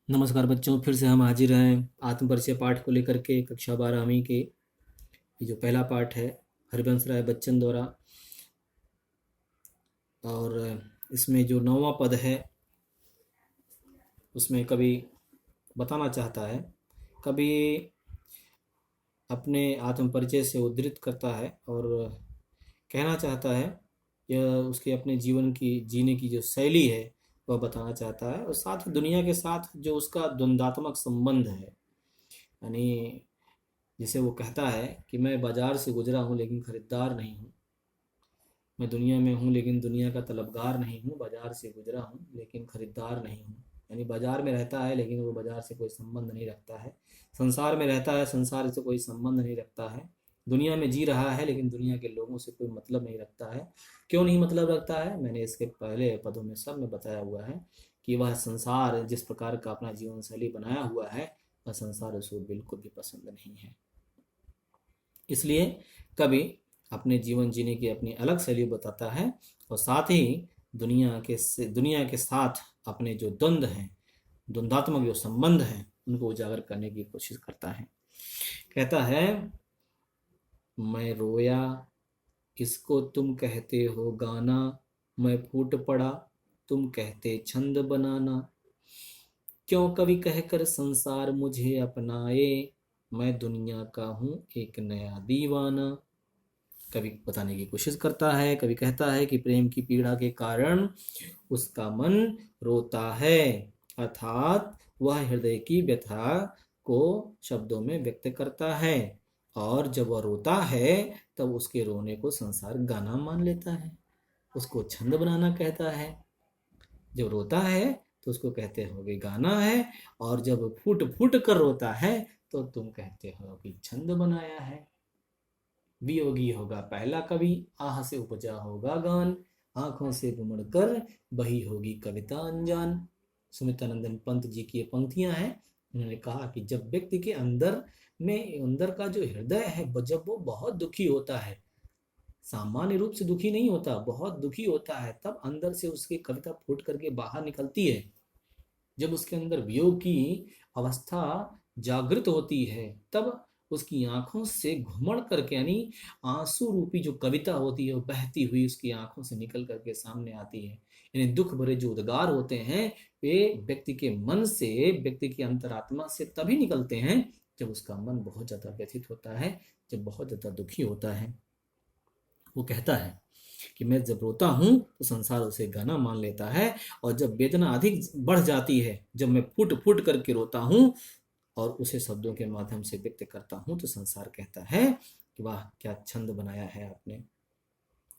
नमस्कार बच्चों, फिर से हम हाजिर हैं आत्म परिचय पाठ को लेकर के। कक्षा 12वीं के ये जो पहला पाठ है हरिवंश राय बच्चन द्वारा, और इसमें जो 9वां पद है उसमें कवि बताना चाहता है। कवि अपने आत्म परिचय से उद्धृत करता है और कहना चाहता है, यह उसके अपने जीवन की जीने की जो शैली है वह बताना चाहता है, और साथ ही दुनिया के साथ जो उसका द्वंद्वात्मक संबंध है। यानी जिसे वो कहता है कि मैं बाजार से गुजरा हूँ लेकिन खरीदार नहीं हूँ, मैं दुनिया में हूँ लेकिन दुनिया का तलबगार नहीं हूँ, बाजार से गुजरा हूँ लेकिन खरीदार नहीं हूँ। यानी बाजार में रहता है लेकिन वो बाजार से कोई संबंध नहीं रखता है, संसार में रहता है, संसार से कोई संबंध नहीं रखता है, दुनिया में जी रहा है लेकिन दुनिया के लोगों से कोई मतलब नहीं रखता है। क्यों नहीं मतलब रखता है, मैंने इसके पहले पदों में सब में बताया हुआ है कि वह संसार जिस प्रकार का अपना जीवन शैली बनाया हुआ है, वह संसार उसको बिल्कुल भी पसंद नहीं है। इसलिए कवि अपने जीवन जीने की अपनी अलग शैली बताता है, और साथ ही दुनिया के साथ अपने जो द्वंद्व हैं, द्वंद्वात्मक जो संबंध हैं, उनको उजागर करने की कोशिश करता है। कहता है, मैं रोया इसको तुम कहते हो गाना, मैं फूट पड़ा तुम कहते छंद बनाना, क्यों कवि कहकर संसार मुझे अपनाए, मैं दुनिया का हूँ एक नया दीवाना। कवि बताने की कोशिश करता है। कवि कहता है कि प्रेम की पीड़ा के कारण उसका मन रोता है, अर्थात वह हृदय की व्यथा को शब्दों में व्यक्त करता है, और जब वह रोता है तब उसके रोने को संसार गाना मान लेता है, उसको छंद बनाना कहता है। जब रोता है तो उसको कहते हो कि गाना है, और जब फूट फूट कर रोता है तो तुम कहते हो कि छंद बनाया है। वियोगी होगा पहला कवि, आह से उपजा होगा गान, आंखों से घुमड़ कर बही होगी कविता अनजान। सुमित्रानंदन पंत जी की ये पंक्तियां हैं। उन्होंने कहा कि जब व्यक्ति के अंदर का जो हृदय है, जब वो बहुत दुखी होता है, सामान्य रूप से दुखी नहीं होता, बहुत दुखी होता है, तब अंदर से उसकी कविता फूट करके बाहर निकलती है। जब उसके अंदर वियोग की अवस्था जागृत होती है, तब उसकी आंखों से घुमड़ करके, यानी आंसू रूपी जो कविता होती है वो बहती हुई उसकी आंखों से निकल करके सामने आती है। यानी दुख भरे जो उद्गार होते हैं वे व्यक्ति के मन से, व्यक्ति की अंतरात्मा से तभी निकलते हैं जब उसका मन बहुत ज्यादा व्यथित होता है, जब बहुत ज्यादा दुखी होता है। वो कहता है कि मैं जब रोता हूँ तो संसार उसे गाना मान लेता है, और जब वेदना अधिक बढ़ जाती है, जब मैं फूट फूट करके रोता हूँ और उसे शब्दों के माध्यम से व्यक्त करता हूँ, तो संसार कहता है कि वाह क्या छंद बनाया है आपने।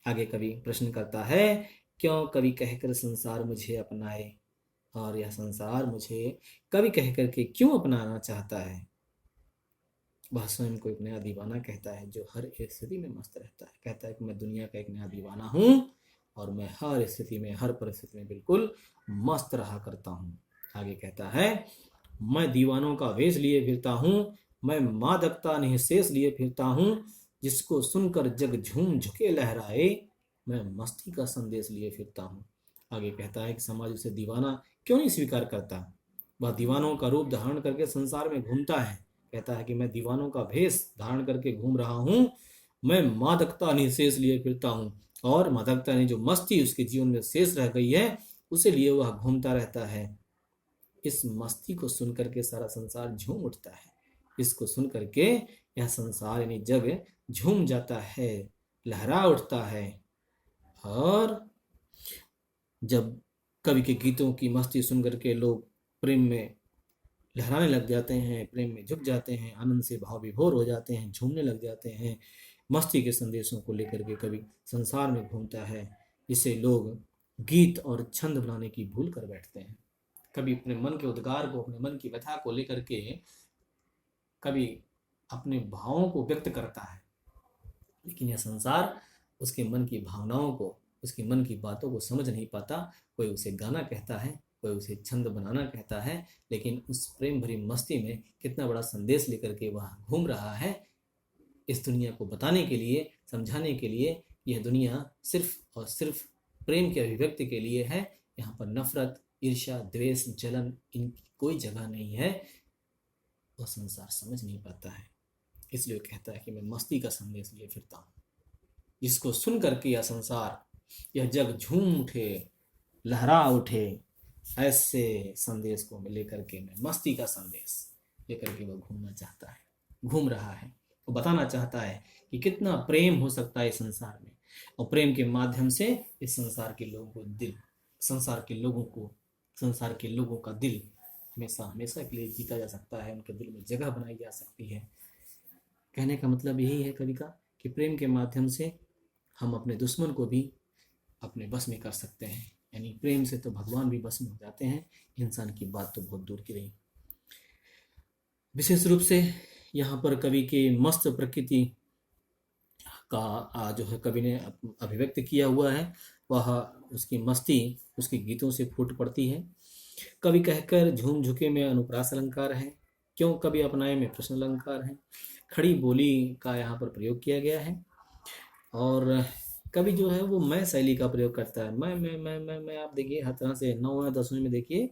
आगे कवि प्रश्न करता है, क्यों कवि कहकर संसार मुझे अपनाए, और यह संसार मुझे कवि कहकर के क्यों अपनाना चाहता है। वह स्वयं को एक नया दीवाना कहता है जो हर एक स्थिति में मस्त रहता है। कहता है कि मैं दुनिया का एक नया दीवाना हूँ, और मैं हर स्थिति में, हर परिस्थिति में बिल्कुल मस्त रहा करता हूँ। आगे कहता है, मैं दीवानों का वेश लिए फिरता हूँ, मैं मादकता निःशेष लिए फिरता हूँ, जिसको सुनकर जग झूम झुके लहराए, मैं मस्ती का संदेश लिए फिरता हूँ। आगे कहता है कि समाज उसे दीवाना क्यों नहीं स्वीकार करता। वह दीवानों का रूप धारण करके संसार में घूमता है। कहता है कि मैं दीवानों का भेष धारण करके घूम रहा हूँ, मैं मादकता निःशेष लिए फिरता हूँ, और मादकता ने जो मस्ती उसके जीवन में शेष रह गई है उसे लिए वह घूमता रहता है। इस मस्ती को सुनकर के सारा संसार झूम उठता है, इसको सुन करके यह संसार यानी जग झूम जाता है, लहरा उठता है। और जब कवि के गीतों की मस्ती सुन करके लोग प्रेम में लहराने लग जाते हैं, प्रेम में झुक जाते हैं, आनंद से भाव विभोर हो जाते हैं, झूमने लग जाते हैं, मस्ती के संदेशों को लेकर के कवि संसार में घूमता है, जिसे लोग गीत और छंद बनाने की भूल कर बैठते हैं। कभी अपने मन के उद्गार को, अपने मन की व्यथा को लेकर के कभी अपने भावों को व्यक्त करता है, लेकिन यह संसार उसके मन की भावनाओं को, उसके मन की बातों को समझ नहीं पाता। कोई उसे गाना कहता है, कोई उसे छंद बनाना कहता है, लेकिन उस प्रेम भरी मस्ती में कितना बड़ा संदेश लेकर के वह घूम रहा है, इस दुनिया को बताने के लिए, समझाने के लिए। यह दुनिया सिर्फ और सिर्फ प्रेम की अभिव्यक्ति के लिए है। यहाँ पर नफरत, ईर्ष्या, द्वेष, जलन, इनकी कोई जगह नहीं है, वह संसार समझ नहीं पाता है। इसलिए वो कहता है कि मैं मस्ती का संदेश लिए फिरता हूँ, जिसको सुन करके यह संसार, यह जग झूम उठे, लहरा उठे, ऐसे संदेश को लेकर के मैं मस्ती का संदेश लेकर के वो घूमना चाहता है, घूम रहा है। वो बताना चाहता है कि कितना प्रेम हो सकता है इस संसार में, और प्रेम के माध्यम से इस संसार के लोगों को दिल, संसार के लोगों को, संसार के लोगों का दिल हमेशा हमेशा के लिए जीता जा सकता है, उनके दिल में जगह बनाई जा सकती है। कहने का मतलब यही है कवि का कि प्रेम के माध्यम से हम अपने दुश्मन को भी अपने बस में कर सकते हैं। यानी प्रेम से तो भगवान भी बस में हो जाते हैं, इंसान की बात तो बहुत दूर की रही। विशेष रूप से यहाँ पर कवि के मस्त प्रकृति का जो है कवि ने अभिव्यक्त किया हुआ है, वह उसकी मस्ती उसके गीतों से फूट पड़ती है। कवि कहकर झूम झुके में अनुप्रास अलंकार है, क्यों कवि अपनाए में प्रश्न अलंकार है, खड़ी बोली का यहाँ पर प्रयोग किया गया है। और कवि जो है वो मैं शैली का प्रयोग करता है। मैं आप देखिए हर तरह से 9वें 10वें में देखिए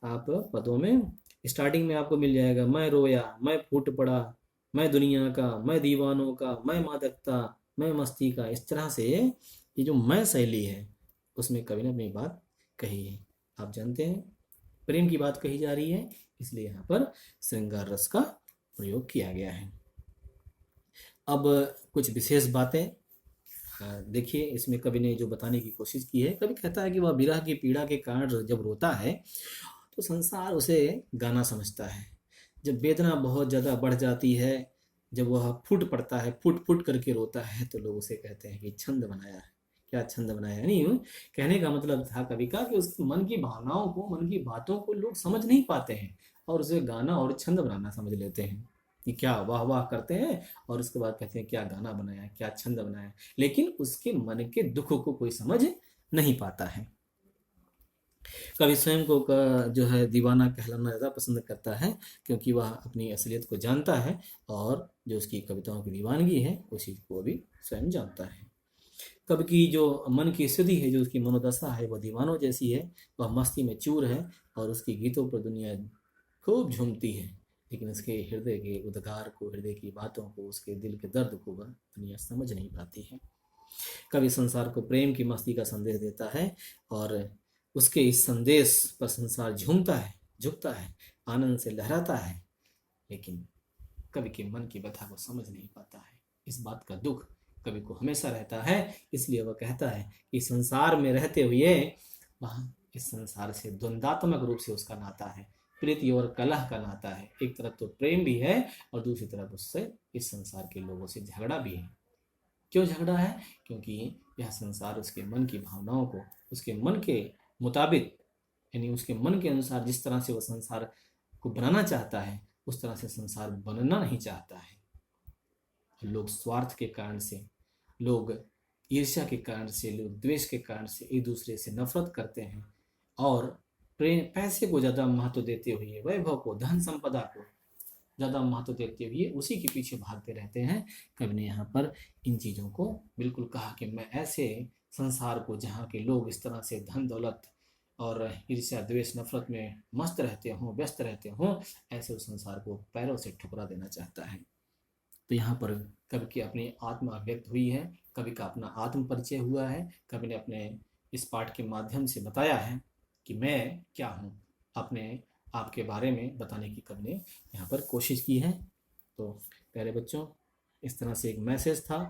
आप पदों में स्टार्टिंग में आपको मिल जाएगा, मैं रोया, मैं फूट पड़ा, मैं दुनिया का, मैं दीवानों का, मैं मादकता, मैं मस्ती का। इस तरह से ये जो मैं शैली है उसमें कवि ने अपनी बात कही है। आप जानते हैं प्रेम की बात कही जा रही है, इसलिए यहाँ पर श्रृंगार रस का प्रयोग किया गया है। अब कुछ विशेष बातें देखिए, इसमें कवि ने जो बताने की कोशिश की है, कवि कहता है कि वह विरह की पीड़ा के कारण जब रोता है तो संसार उसे गाना समझता है। जब वेदना बहुत ज़्यादा बढ़ जाती है, जब वह फूट पड़ता है, फूट फूट करके रोता है, तो लोग उसे कहते हैं कि छंद बनाया है। क्या छंद बनाया है? नहीं, कहने का मतलब था कवि का कि उसके मन की भावनाओं को, मन की बातों को लोग समझ नहीं पाते हैं और उसे गाना और छंद बनाना समझ लेते हैं कि क्या वाह वाह करते हैं, और उसके बाद कहते हैं क्या गाना बनाया, क्या छंद बनाया, लेकिन उसके मन के दुख को कोई समझ नहीं पाता है। कवि स्वयं को जो है दीवाना कहलाना ज़्यादा पसंद करता है, क्योंकि वह अपनी असलियत को जानता है और जो उसकी कविताओं की दीवानगी है उसी को भी स्वयं जानता है। कवि की जो मन की स्थिति है, जो उसकी मनोदशा है, वह दीवानों जैसी है। वह मस्ती में चूर है और उसकी गीतों पर दुनिया खूब झूमती है, लेकिन उसके हृदय के उद्गार को, हृदय की बातों को, उसके दिल के दर्द को वह दुनिया समझ नहीं पाती है। कवि संसार को प्रेम की मस्ती का संदेश देता है और उसके इस संदेश पर संसार झूमता है, झुकता है, आनंद से लहराता है, लेकिन कवि के मन की व्यथा को समझ नहीं पाता है। इस बात का दुख कवि को हमेशा रहता है, इसलिए वह कहता है कि संसार में रहते हुए वह इस संसार से द्वंद्वात्मक रूप से उसका नाता है, प्रीति और कलह का नाता है। एक तरफ तो प्रेम भी है और दूसरी तरफ उससे इस संसार के लोगों से झगड़ा भी है। क्यों झगड़ा है? क्योंकि यह संसार उसके मन की भावनाओं को, उसके मन के मुताबिक, यानी उसके मन के अनुसार जिस तरह से वह संसार को बनाना चाहता है उस तरह से संसार बनना नहीं चाहता है। लोग स्वार्थ के कारण से, लोग ईर्ष्या के कारण से, लोग द्वेष के कारण से एक दूसरे से नफरत करते हैं और प्रेम, पैसे को ज़्यादा महत्व देते हुए, वैभव को, धन संपदा को ज़्यादा महत्व देते हुए उसी के पीछे भागते रहते हैं। कवि ने यहाँ पर इन चीज़ों को बिल्कुल कहा कि मैं ऐसे संसार को, जहाँ के लोग इस तरह से धन दौलत और ईर्ष्या द्वेष नफरत में मस्त रहते हों, व्यस्त रहते हों, ऐसे उस संसार को पैरों से ठुकरा देना चाहता है। तो यहाँ पर कवि की अपनी आत्मा व्यक्त हुई है, कवि का अपना आत्म परिचय हुआ है। कवि ने अपने इस पाठ के माध्यम से बताया है कि मैं क्या हूँ, अपने आपके बारे में बताने की कवि ने यहाँ पर कोशिश की है। तो प्यारे बच्चों, इस तरह से एक मैसेज था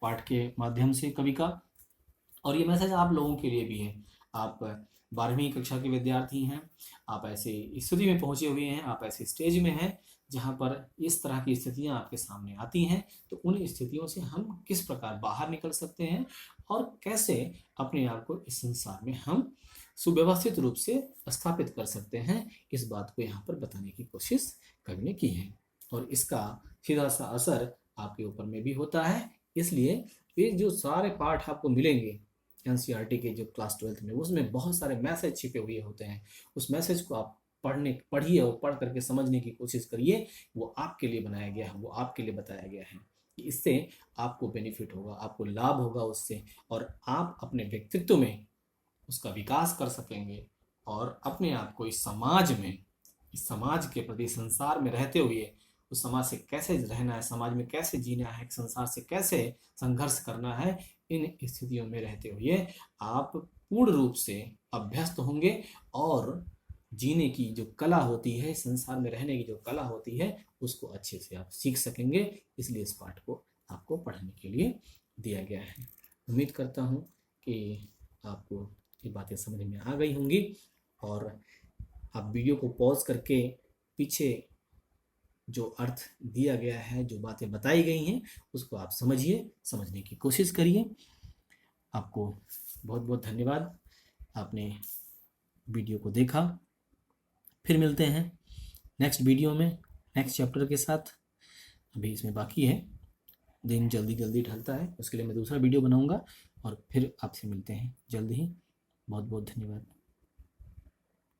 पाठ के माध्यम से कवि का, और ये मैसेज आप लोगों के लिए भी है। आप 12वीं कक्षा के विद्यार्थी हैं, आप ऐसे स्थिति में पहुंचे हुए हैं, आप ऐसे स्टेज में हैं जहां पर इस तरह की स्थितियां आपके सामने आती हैं। तो उन स्थितियों से हम किस प्रकार बाहर निकल सकते हैं और कैसे अपने आप को इस संसार में हम सुव्यवस्थित रूप से स्थापित कर सकते हैं, इस बात को यहाँ पर बताने की कोशिश कवि ने की है। और इसका सीधा सा असर आपके ऊपर में भी होता है। इसलिए ये जो सारे पाठ आपको मिलेंगे एनसीईआरटी के जो क्लास 12th में, उसमें बहुत सारे मैसेज छिपे हुए होते हैं। उस मैसेज को आप पढ़िए और पढ़ करके समझने की कोशिश करिए। वो आपके लिए बनाया गया है, वो आपके लिए बताया गया है कि इससे आपको बेनिफिट होगा, आपको लाभ होगा उससे, और आप अपने व्यक्तित्व में उसका विकास कर सकेंगे और अपने आप को इस समाज के प्रति, संसार में रहते हुए उस समाज से कैसे रहना है, समाज में कैसे जीना है, संसार से कैसे संघर्ष करना है, इन स्थितियों में रहते हुए आप पूर्ण रूप से अभ्यस्त होंगे और जीने की जो कला होती है, संसार में रहने की जो कला होती है, उसको अच्छे से आप सीख सकेंगे। इसलिए इस पाठ को आपको पढ़ने के लिए दिया गया है। उम्मीद करता हूँ कि आपको ये बातें समझ में आ गई होंगी और आप वीडियो को पॉज करके पीछे जो अर्थ दिया गया है, जो बातें बताई गई हैं, उसको आप समझिए, समझने की कोशिश करिए। आपको बहुत बहुत धन्यवाद, आपने वीडियो को देखा। फिर मिलते हैं नेक्स्ट वीडियो में, नेक्स्ट चैप्टर के साथ। अभी इसमें बाकी है, दिन जल्दी जल्दी ढलता है, उसके लिए मैं दूसरा वीडियो बनाऊंगा और फिर आपसे मिलते हैं जल्द ही। बहुत बहुत धन्यवाद।